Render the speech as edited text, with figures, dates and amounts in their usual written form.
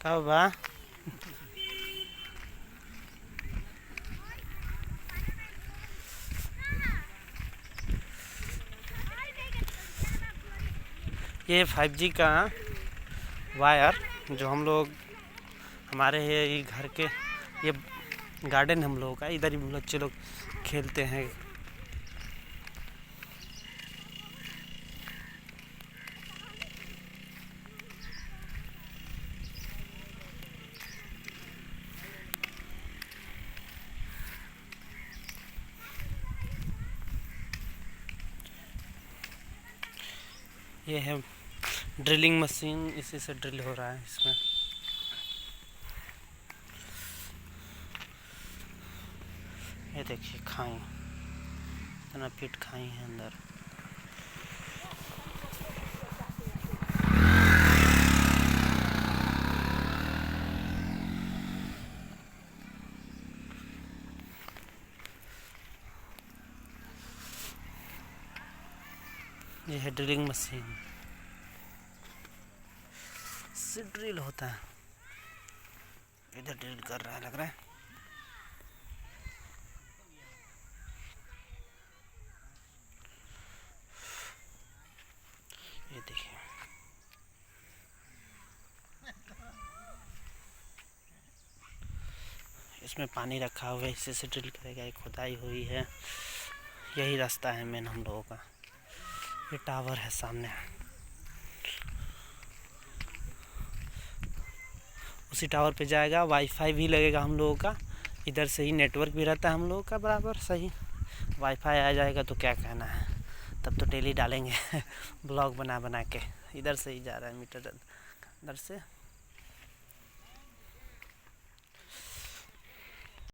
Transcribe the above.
कब बा? ये 5G का वायर जो हम लोग हमारे ये घर के ये गार्डन हम लोगों का, इधर ही बच्चे लोग खेलते हैं। ये है ड्रिलिंग मशीन, इसी से ड्रिल हो रहा है इसमें। ये देखिए खाई, इतना फीट खाई है अंदर। ये है ड्रिलिंग मशीन, इससे ड्रिल होता है। इधर ड्रिल कर रहा है लग रहा है। ये देखिए इसमें पानी रखा हुआ है, इससे से ड्रिल करेगा। एक खुदाई हुई है, यही रास्ता है मेन हम लोगों का। ये टावर है सामने, उसी टावर पे जाएगा। वाईफाई भी लगेगा हम लोगों का, इधर से ही नेटवर्क भी रहता है हम लोगों का बराबर सही। वाईफाई आ जाएगा तो क्या कहना है, तब तो डेली डालेंगे ब्लॉग बना बना के। इधर से ही जा रहा है मीटर, इधर से